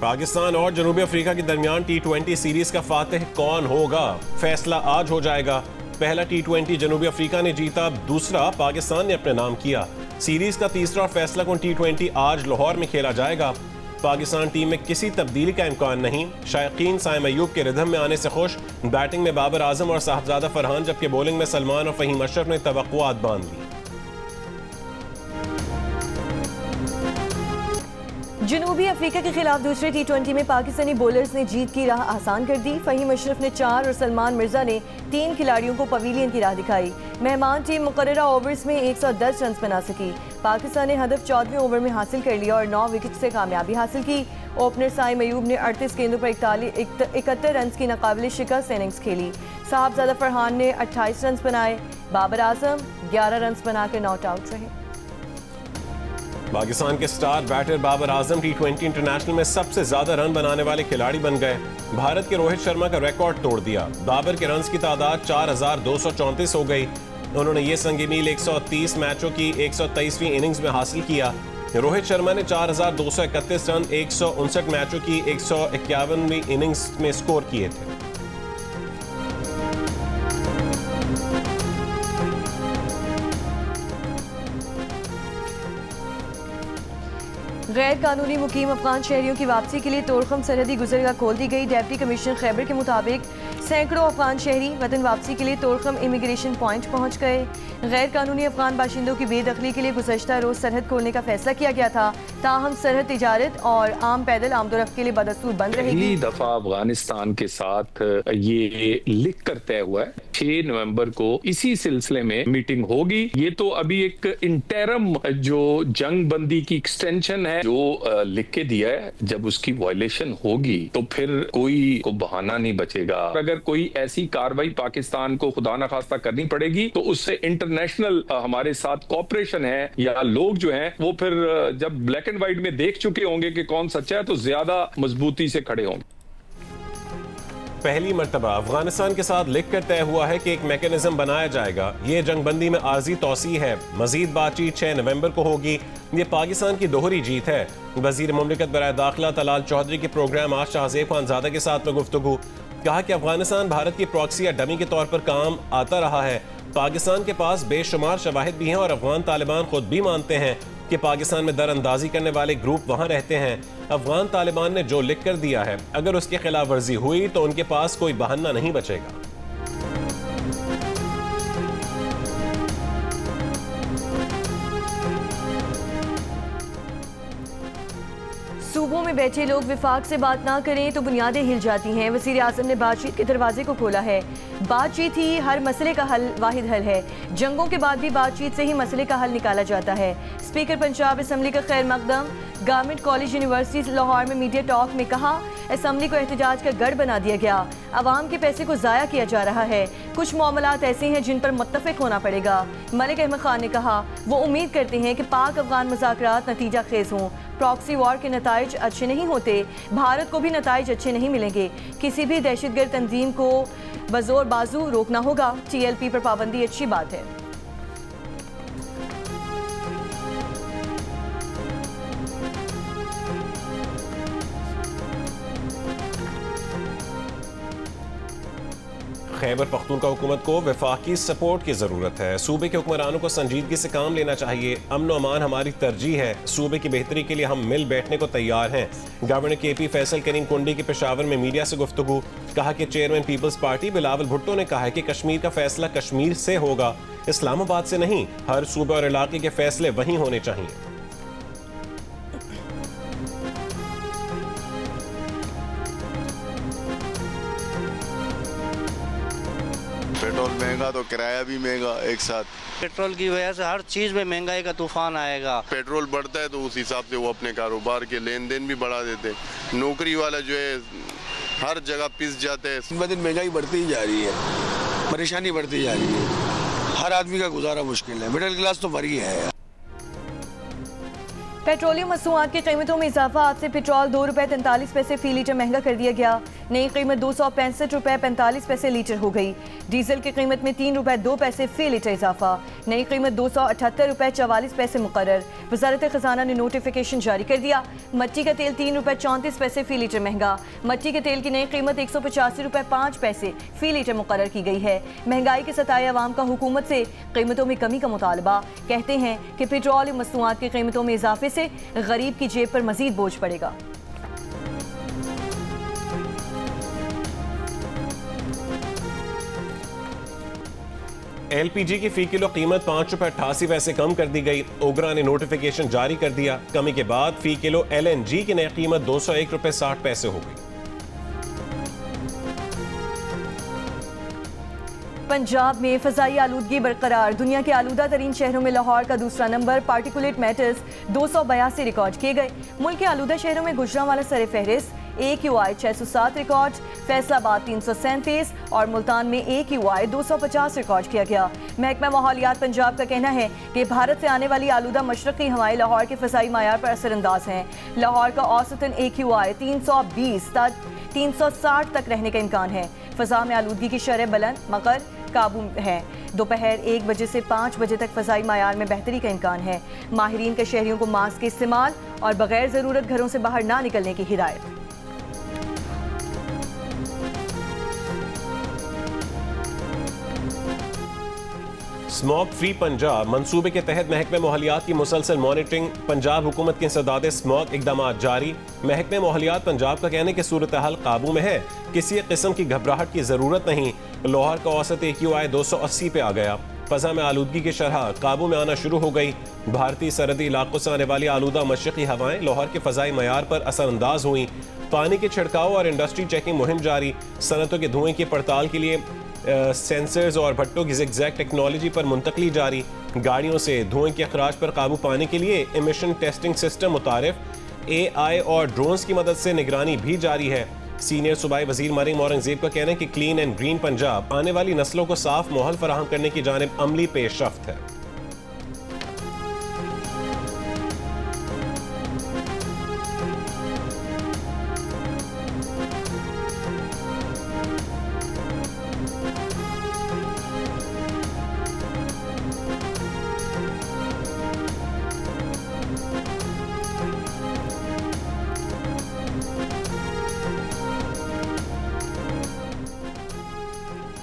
पाकिस्तान और जनूबी अफ्रीका के दरमियान T20 सीरीज का फातिह कौन होगा, फैसला आज हो जाएगा। पहला T20 जनूबी अफ्रीका ने जीता, दूसरा पाकिस्तान ने अपने नाम किया। सीरीज का तीसरा और फैसला कुन T20 आज लाहौर में खेला जाएगा। पाकिस्तान टीम में किसी तब्दीली का इम्कान नहीं। शायकीन साइम अयूब के रिदम में आने से खुश। बैटिंग में बाबर आजम और साहबजादा फरहान, जबकि बॉलिंग में सलमान और फहीम अशरफ ने तवक्कुआत बांध ली। जनूबी अफ्रीका के खिलाफ दूसरे T20 में पाकिस्तानी बॉलर्स ने जीत की राह आसान कर दी। फहीम अशरफ ने 4 और सलमान मिर्जा ने 3 खिलाड़ियों को पवेलियन की राह दिखाई। मेहमान टीम मुकर्ररा ओवर्स में 110 रन बना सकी। पाकिस्तान ने हदफ 14वें ओवर में हासिल कर लिया और 9 विकेट से कामयाबी हासिल की। ओपनर साइम अयूब ने 38 गेंदों पर 71 रन की नाकाबिले शिकस्त इनिंग्स खेली। साहबजादा फरहान ने 28 रन बनाए। बाबर आजम 11 रन बनाकर नॉट आउट रहे। पाकिस्तान के star batter Babar Azam T20 international में सबसे ज्यादा रन बनाने वाले खिलाड़ी बन गए। भारत के रोहित शर्मा का रिकॉर्ड तोड़ दिया। बाबर के रन्स की तादाद 4234 हो गई। उन्होंने ये संग मील 130 मैचों की 123वीं इनिंग्स में हासिल किया। रोहित शर्मा ने 4231 रन 159 मैचों की 151वीं इनिंग्स में स्कोर किए थे। गैर कानूनी मुकीम अफगान शहरियों की वापसी के लिए तोड़खम सरहदी गुजरगाह खोल दी गई। डिप्टी कमिश्नर खैबर के मुताबिक सैकड़ों अफगान शहरी वतन वापसी के लिए तोड़खम इमिग्रेशन पॉइंट पहुंच गए। गैर कानूनी अफगान बाशिंदों की बेदखली के लिए गुज़श्ता रोज सरहद खोलने का फैसला किया गया था। ताहम सरहद तिजारत और आम पैदल आमदोरफ्त के लिए बदस्तूर बंद रहेगी। पहली दफा अफगानिस्तान के साथ ये लिख कर तय हुआ है 6 नवंबर को इसी सिलसिले में मीटिंग होगी। ये तो अभी एक इंटरम जो जंग बंदी की एक्सटेंशन है जो लिख के दिया है, जब उसकी वायलेशन होगी तो फिर कोई को बहाना नहीं बचेगा। अगर कोई ऐसी कार्रवाई पाकिस्तान को खुदा न खास्ता करनी पड़ेगी तो उससे इंटरनेशनल हमारे साथ कॉपरेशन है या लोग जो हैं वो फिर जब ब्लैक एंड व्हाइट में देख चुके होंगे कि कौन सच्चा है तो ज्यादा मजबूती से खड़े होंगे। पहली मर्तबा अफगानिस्तान के साथ लिख कर तय हुआ है कि एक मैकेनिज्म बनाया जाएगा। ये जंगबंदी में आर्जी तौसी है। मजीद बातचीत 6 नवंबर को होगी। ये पाकिस्तान की दोहरी जीत है। वजीर मुमलिकत बराए दाखिला तलाल चौधरी के प्रोग्राम आज शाहजेब खानजादा के साथ में गुफ्तगू। कहा कि अफगानिस्तान भारत की प्रॉक्सी या डमी के तौर पर काम आता रहा है। पाकिस्तान के पास बेशुमार शवाहिद भी हैं और अफगान तालिबान खुद भी मानते हैं कि पाकिस्तान में दरअंदाजी करने वाले ग्रुप वहां रहते हैं। अफगान तालिबान ने जो लिख कर दिया है, अगर उसकी खिलाफ वर्जी हुई तो उनके पास कोई बहाना नहीं बचेगा। सूबों में बैठे लोग विफाक से बात ना करें तो बुनियादें हिल जाती हैं। वज़ीर आज़म ने बातचीत के दरवाजे को खोला है। बातचीत ही हर मसले का वाहिद हल है। जंगों के बाद भी बातचीत से ही मसले का हल निकाला जाता है। स्पीकर पंजाब असम्बली का खैर मकदम गवर्नमेंट कॉलेज यूनिवर्सिटी लाहौर में मीडिया टॉक में कहा, असम्बली को एहतजाज का गढ़ बना दिया गया। आवाम के पैसे को ज़ाया किया जा रहा है। कुछ मामलात ऐसे हैं जिन पर मुत्तफ़िक होना पड़ेगा। मलिक अहमद खान ने कहा वो उम्मीद करते हैं कि पाक अफगान मुज़ाकरात नतीजा खेज़ हों। प्रॉक्सी वॉर के नताइज अच्छे नहीं होते, भारत को भी नताइज अच्छे नहीं मिलेंगे। किसी भी दहशतगर्द तंजीम को बज़ोर बाजू रोकना होगा। TLP पर पाबंदी अच्छी बात है। खैबर पख्तूनख्वा हुकूमत को वफाकी सपोर्ट की ज़रूरत है। सूबे के हुक्मरानों को संजीदगी से काम लेना चाहिए। अमन व अमान हमारी तरजीह है। सूबे की बेहतरी के लिए हम मिल बैठने को तैयार हैं। गवर्नर KP फैसल करीम कुंडी की पेशावर में मीडिया से गुफ्तगू। कहा कि चेयरमैन पीपल्स पार्टी बिलावल भुट्टो ने कहा है कि कश्मीर का फैसला कश्मीर से होगा, इस्लामाबाद से नहीं। हर सूबे और इलाके के फैसले वहीं होने चाहिए। पेट्रोल महंगा तो किराया भी महंगा एक साथ। पेट्रोल की वजह से हर चीज़ में महंगाई का तूफान आएगा। पेट्रोल बढ़ता है तो उस हिसाब से वो अपने कारोबार के लेन देन भी बढ़ा देते हैं। नौकरी वाला जो है हर जगह पिस जाते हैं। दिन ब दिन महंगाई बढ़ती ही जा रही है, परेशानी बढ़ती जा रही है। हर आदमी का गुजारा मुश्किल है। मिडिल क्लास तो मर ही है। पेट्रोलियम मसनूआत की कीमतों में इजाफा। आज से पेट्रोल ₹2.43 फी लीटर महंगा कर दिया गया। नई कीमत ₹265.45 लीटर हो गई। डीजल की कीमत में ₹3.02 फी लीटर इजाफा। नई कीमत ₹278.44 मुकर्रर। वजारत खजाना ने नोटिफिकेशन जारी कर दिया। मट्टी का तेल ₹3.34 फी लीटर महंगा। मट्टी के तेल की नई कीमत ₹185.05 फी लीटर मुकर्रर की गई है। महंगाई के सताए अवाम का हुकूमत से कीमतों में कमी का मुतालबा। कहते हैं कि पेट्रोलियम मसनूआत की कीमतों में इजाफे से गरीब की जेब पर मजीद बोझ पड़ेगा। LPG की फी किलो कीमत ₹5.88 कम कर दी गई। ओगरा ने नोटिफिकेशन जारी कर दिया। कमी के बाद फी किलो LNG की नई कीमत ₹201.60 हो गई। पंजाब में फ़ज़ाई आलूदगी बरकरार। दुनिया के आलूदा तरीन शहरों में लाहौर का दूसरा नंबर। पार्टिकुलेट मैटर्स 282 रिकॉर्ड किए गए। मुल्क के आलूदा शहरों में गुजरांवाला सर फहरिस्त। AQI 607 रिकॉर्ड, फैसलाबाद 337 और मुल्तान में AQI 250 रिकॉर्ड किया गया। महकमा माहौलियात पंजाब का कहना है कि भारत से आने वाली आलूदा मशरक़ी हवाएं लाहौर के फ़ज़ाई मायार पर असरअंदाज हैं। लाहौर का औसतन AQI 320 तक रहने का इम्कान है। फ़ज़ा में आलूदगी की शरह बुलंद मगर काबू है। दोपहर 1 बजे से 5 बजे तक फ़ज़ाई मायार में बेहतरी का इम्कान है। माहिरीन का शहरियों को मास्क के इस्तेमाल और बगैर ज़रूरत घरों से बाहर ना निकलने की हिदायत। स्मॉग फ्री पंजाब मंसूबे के तहत महकमे माहौलियात की मुसलसल मॉनिटरिंग। पंजाब हुकूमत के इंसदाद स्मॉग इकदाम जारी। महकमे माहौलियात पंजाब का कहना है कि सूरत हाल काबू में है, किसी किस्म की घबराहट की ज़रूरत नहीं। लाहौर का औसत AQI 280 पे आ गया। फ़ज़ा में आलूदगी की शरह काबू में आना शुरू हो गई। भारतीय सरहदी इलाकों से आने वाली आलूदा मशरक़ी हवाएं लाहौर के फ़ज़ाई मयार पर असरअंदाज हुई। पानी के छिड़काव और इंडस्ट्री चेकिंग मुहिम जारी। सनतों के धुएं की पड़ताल के लिए सेंसर्स और भट्टों की ज़िगज़ैग टेक्नोलॉजी पर मुंतकली जारी। गाड़ियों से धुएं के अखराज पर काबू पाने के लिए इमिशन टेस्टिंग सिस्टम मुतारिफ। AI और ड्रोन्स की मदद से निगरानी भी जारी है। सीनियर सूबाई वजीर मरियम औरंगजेब का कहना है कि क्लीन एंड ग्रीन पंजाब आने वाली नस्लों को साफ माहौल फराहम करने की जानिब अमली पेशरफ्त है।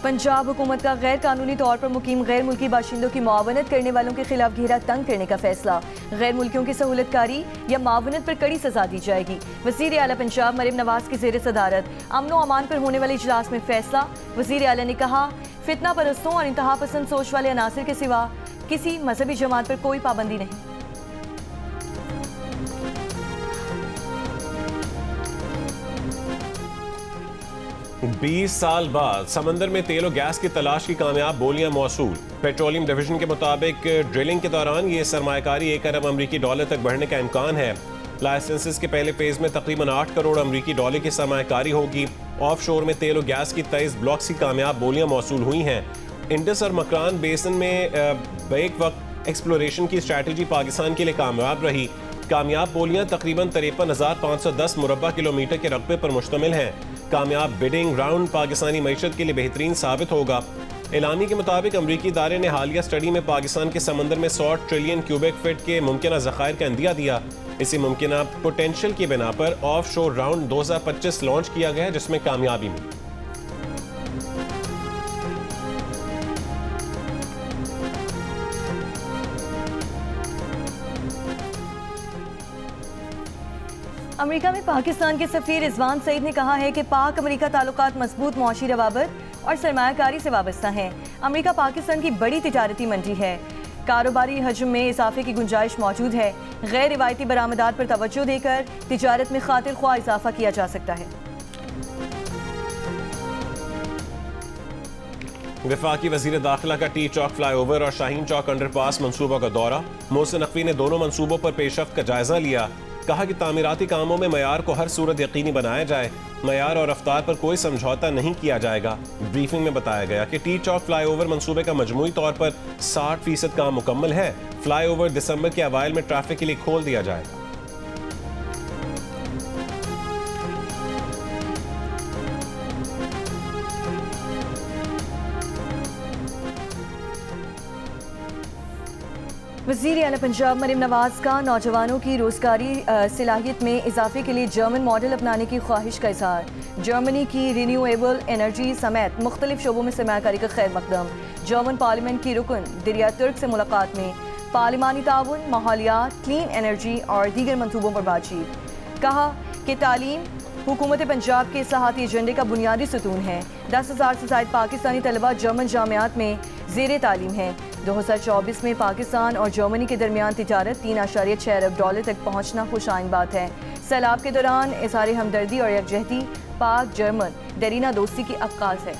पंजाब हुकूमत का गैर कानूनी तौर पर मुकीम गैर मुल्की बाशिंदों की मुआवनत करने वालों के खिलाफ घेरा तंग करने का फैसला। गैर मुल्कियों की सहूलतकारी या मुआवनत पर कड़ी सजा दी जाएगी। वज़ीर आला पंजाब मरियम नवाज की ज़ेर सदारत अमन व अमान पर होने वाले इजलास में फैसला। वज़ीर आला ने कहा, फितना परस्तों और इंतहा पसंद सोच वाले अनासर के सिवा किसी मजहबी जमात पर कोई पाबंदी नहीं। 20 साल बाद समंदर में तेल और गैस की तलाश की कामयाब बोलियां मौसूल। पेट्रोलियम डिवीजन के मुताबिक ड्रिलिंग के दौरान ये सरमायाकारी $1 अरब अमरीकी डॉलर तक बढ़ने का इम्कान है। लाइसेंसेस के पहले फेज में तकरीबन $8 करोड़ अमरीकी डॉलर की सरमायाकारी होगी। ऑफ शोर में तेल और गैस की 23 ब्लॉक्स की कामयाब बोलियां मौसूल हुई हैं। इंडस और मकरान बेसन में बैक वक्त एक्सप्लोरेशन की स्ट्रैटेजी पाकिस्तान के लिए कामयाब रही। कामयाब बोलियां तकरीबन 53,510 मुरब्बा किलोमीटर के रकबे पर मुश्तमिल हैं। कामयाब बिडिंग राउंड पाकिस्तानी मईशत के लिए बेहतरीन साबित होगा। एलामी के मुताबिक अमरीकी इदारे ने हालिया स्टडी में पाकिस्तान के समंदर में 100 ट्रिलियन क्यूबिक फीट के मुमकिन ज़खायर का इंदिया दिया। इसी मुमकिन पोटेंशियल की बिना पर ऑफ शोर राउंड 2025 लॉन्च किया गया, जिसमें कामयाबी मिली। अमेरिका में पाकिस्तान के सफीर रिजवान सईद ने कहा है कि पाक अमेरिका ताल्लुकात मजबूत मुआशी रवाबत और सरमायाकारी से वाबस्ता हैं। अमेरिका पाकिस्तान की बड़ी तिजारती मंडी है। कारोबारी हजम में इजाफे की गुंजाइश मौजूद है। गैर रिवायती बरामदात पर तवज्जो देकर तिजारत में खातिर ख्वाह इजाफा किया जा सकता है। वफाकी वजीर दाखिला का टी चौक फ्लाईओवर और शाहीन चौक अंडरपास मनसूबों का दौरा। मोहसिन नकवी ने दोनों मनसूबों पर पेशरफ्त का जायजा लिया। कहा कि तामीराती कामों में मयार को हर सूरत यकीनी बनाया जाए, मयार और रफ्तार पर कोई समझौता नहीं किया जाएगा। ब्रीफिंग में बताया गया कि टी चौक फ्लाईओवर मंसूबे का मजमूई तौर पर 60% काम मुकम्मल है। फ्लाईओवर दिसंबर के अवाइल में ट्रैफिक के लिए खोल दिया जाएगा। वज़ीर आला पंजाब मरीम नवाज का नौजवानों की रोजगारी सलाहियत में इजाफे के लिए जर्मन मॉडल अपनाने की ख्वाहिश का इजहार। जर्मनी की रिन्यूएबल एनर्जी समेत मुख्तलिफ शोबों में सरमायाकारी का खैर मकदम। जर्मन पार्लियामेंट की रुकन दिरिया तुर्क से मुलाकात में पार्लिमानी ताउन, माहौलियात, क्लीन एनर्जी और दीगर मनसूबों पर बातचीत। कहा कि तालीम हुकूमत पंजाब के इस्लाहाती एजेंडे का बुनियादी सतून है। 10,000 से ज़ायद पाकिस्तानी तलबा जर्मन जामियात में ज़ेर तालीम है। 2024 में पाकिस्तान और जर्मनी के दरमियान तिजारत $3.6 अरब तक पहुँचना खुशाइन बात है। सैलाब के दौरान इज़हार हमदर्दी और यकजहती पाक जर्मन दरीना दोस्ती की अक्कास है।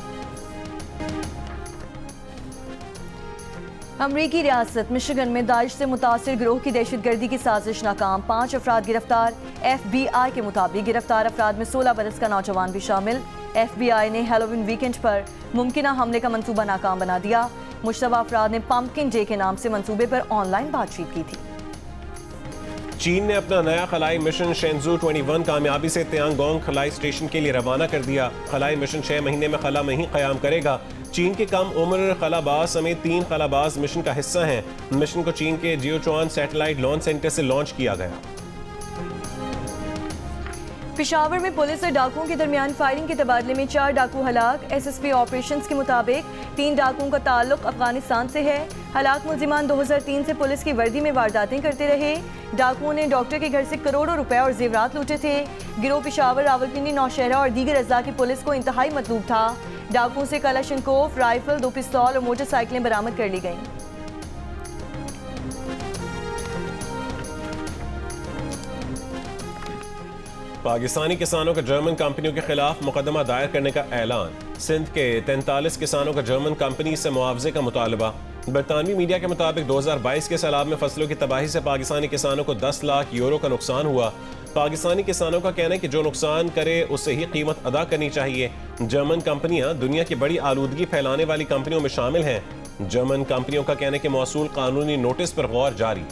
अमरीकी रियासत मिशिगन में दाइश से मुतासिर गिरोह की दहशतगर्दी की साजिश नाकाम, 5 अफराद गिरफ्तार। FBI के मुताबिक गिरफ्तार अफराद में 16 बरस का नौजवान भी शामिल। FBI ने हैलोवीन वीकेंड पर मुमकिना हमले का मंसूबा नाकाम बना दिया। मुश्तबा अफराद ने पम्पकिन डे के नाम से मंसूबे पर ऑनलाइन बातचीत की थी। चीन ने अपना नया खलाई मिशन शेंजू 21 कामयाबी से त्यांगोंग खलाई स्टेशन के लिए रवाना कर दिया। खलाई मिशन 6 महीने में खला में ही क़याम करेगा। चीन के कम उम्र खलाबाज समेत 3 खलाबाज मिशन का हिस्सा हैं। मिशन को चीन के जियोचुआन सैटेलाइट लॉन्च सेंटर से लॉन्च किया गया। पेशावर में पुलिस और डाकुओं के दरमियान फायरिंग के तबादले में 4 डाकू हलाक। SSP ऑपरेशंस के मुताबिक 3 डाकुओं का ताल्लुक अफगानिस्तान से है। हलाक मुलजिमान 2003 से पुलिस की वर्दी में वारदातें करते रहे। डाकुओं ने डॉक्टर के घर से करोड़ों रुपए और जेवरात लूटे थे। गिरोह पेशावर, रावलपिंडी, नौशहरा और दीगर अजला की पुलिस को इंतहाई मतलूब था। डाकुओं से कलाशनकोफ, राइफल, 2 पिस्तौल और मोटरसाइकिलें बरामद कर ली गईं। पाकिस्तानी किसानों का जर्मन कंपनियों के खिलाफ मुकदमा दायर करने का ऐलान। सिंध के 43 किसानों का जर्मन कंपनी से मुआवजे का मुतालबा। बरतानवी मीडिया के मुताबिक 2022 के सैलाब में फसलों की तबाही से पाकिस्तानी किसानों को 10 लाख यूरो का नुकसान हुआ। पाकिस्तानी किसानों का कहना है कि जो नुकसान करे उससे ही कीमत अदा करनी चाहिए। जर्मन कंपनियां दुनिया की बड़ी आलूदगी फैलाने वाली कंपनियों में शामिल हैं। जर्मन कंपनियों का कहना है कि मौसूल कानूनी नोटिस पर गौर जारी।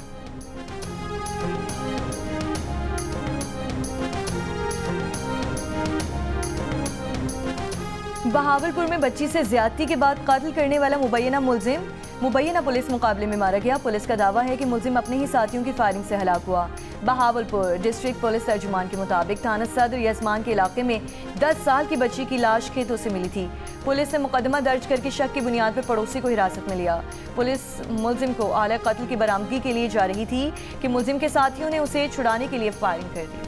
बहावलपुर में बच्ची से ज्यादती के बाद कत्ल करने वाला मुबैना पुलिस मुकाबले में मारा गया। पुलिस का दावा है कि मुलजिम अपने ही साथियों की फायरिंग से हलाक हुआ। बहावलपुर डिस्ट्रिक्ट पुलिस तर्जुमान के मुताबिक थाना सदर यजमान के इलाके में 10 साल की बच्ची की लाश खेतों से मिली थी। पुलिस ने मुकदमा दर्ज करके शक की बुनियाद पर पड़ोसी को हिरासत में लिया। पुलिस मुलजिम को आला कत्ल की बरामदगी के लिए जा रही थी कि मुलजिम के साथियों ने उसे छुड़ाने के लिए फायरिंग कर दी।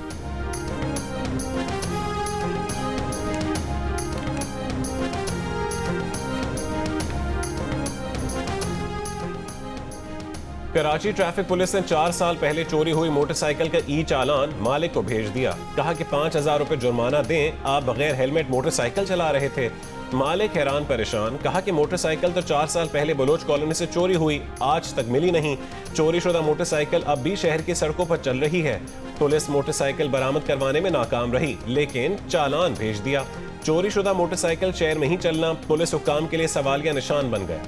कराची ट्रैफिक पुलिस ने 4 साल पहले चोरी हुई मोटरसाइकिल का चालान मालिक को भेज दिया। कहा कि 5,000 रुपए जुर्माना दें, आप बगैर हेलमेट मोटरसाइकिल चला रहे थे। मालिक हैरान परेशान। कहा कि मोटरसाइकिल तो 4 साल पहले बलोच कॉलोनी से चोरी हुई, आज तक मिली नहीं। चोरी शुदा मोटरसाइकिल अब भी शहर की सड़कों पर चल रही है। पुलिस मोटरसाइकिल बरामद करवाने में नाकाम रही, लेकिन चालान भेज दिया। चोरी शुदा मोटरसाइकिल शहर में ही चलना पुलिस हुक्काम के लिए सवालिया निशान बन गया।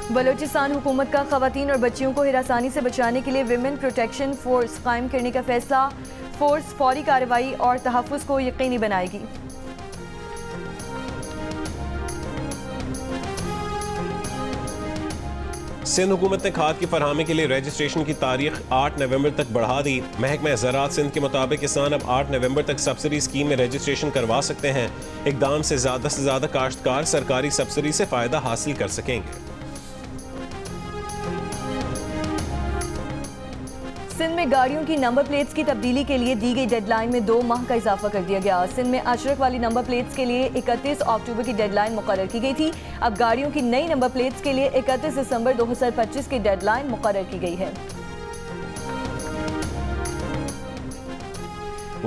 बलोचिस्तान हुकूमत का खवातीन और बच्चियों को हिरासानी से बचाने के लिए विमेन प्रोटेक्शन फोर्स कायम करने का फैसला। फोर्स फौरी कार्रवाई और तहफ़्फ़ुज़ को यकीनी बनाएगी। सिंध हुकूमत ने खाद की फरहमी के लिए रजिस्ट्रेशन की तारीख 8 नवंबर तक बढ़ा दी। महकमा ज़राअत सिंध के मुताबिक किसान अब 8 नवंबर तक सब्सिडी स्कीम में रजिस्ट्रेशन करवा सकते हैं। इकदाम से ज़्यादा काश्तकार सरकारी सब्सिडी से फ़ायदा हासिल कर सकेंगे। सिंध में गाड़ियों की नंबर प्लेट्स की तब्दीली के लिए दी गई डेडलाइन में 2 माह का इजाफा कर दिया गया। सिंध में अशरक वाली नंबर प्लेट्स के लिए 31 अक्टूबर की डेडलाइन मुकर्रर की गई थी। अब गाड़ियों की नई नंबर प्लेट्स के लिए 31 दिसंबर 2025 की डेडलाइन मुकर्रर की गई है।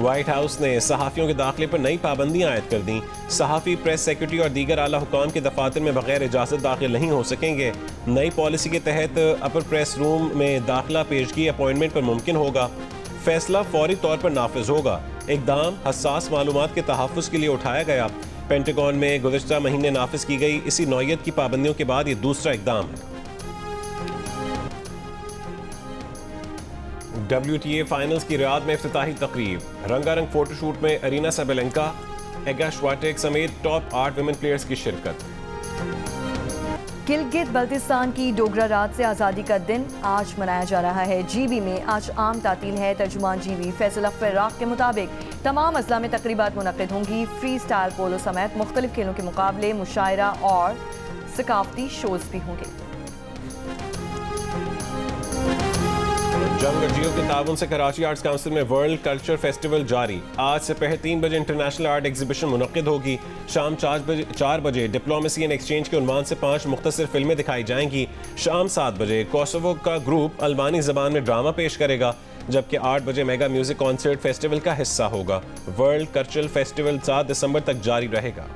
व्हाइट हाउस ने सहाफ़ियों के दाखिले पर नई पाबंदियां आयद कर दी। सहाफ़ी, प्रेस सेक्रेटरी और दीगर आला हुकाम के दफातर में बगैर इजाज़त दाखिल नहीं हो सकेंगे। नई पॉलिसी के तहत अपर प्रेस रूम में दाखिला पेशगी अपॉइंटमेंट पर मुमकिन होगा। फैसला फौरी तौर पर नाफिज होगा। इकदाम हसास मालूमात के तहफ़्फ़ुज़ के लिए उठाया गया। पेंटागन में गुज़िश्ता महीने नाफिज की गई इसी नौयत की पाबंदियों के बाद ये दूसरा इकदाम है। WTA फाइनल्स की रियाद में इफ्तिताही तकरीब। रंगारंग फोटोशूट में अरीना सबेलेंका, एगा श्वाटेक समेत टॉप 8 विमेन प्लेयर्स की शिरकत। गिलगित बल्तिस्तान की डोगरा रात से आज़ादी का दिन आज मनाया जा रहा है। GB में आज आम तातील है। तर्जुमान GB फैसल फर्राक के मुताबिक तमाम अजला में तकरीबात मुनक्किद होंगी। फ्री स्टाइल पोलो समेत मुख्तलिफ खेलों के मुकाबले, मुशायरा और सकाफती शोज भी होंगे। जंग और जियो के ताउन से कराची आर्ट्स काउंसिल में वर्ल्ड कल्चर फेस्टिवल जारी। आज से पहले 3 बजे इंटरनेशनल आर्ट एग्जीबिशन मुनक्किद होगी। शाम 4 बजे डिप्लोमेसी एंड एक्सचेंज के उन्वान से 5 मुख्तसर फिल्में दिखाई जाएंगी। शाम 7 बजे कोसोवो का ग्रुप अल्बानी ज़बान में ड्रामा पेश करेगा, जबकि 8 बजे मेगा म्यूजिक कॉन्सर्ट फेस्टिवल का हिस्सा होगा। वर्ल्ड कल्चरल फेस्टिवल 7 दिसंबर तक जारी रहेगा।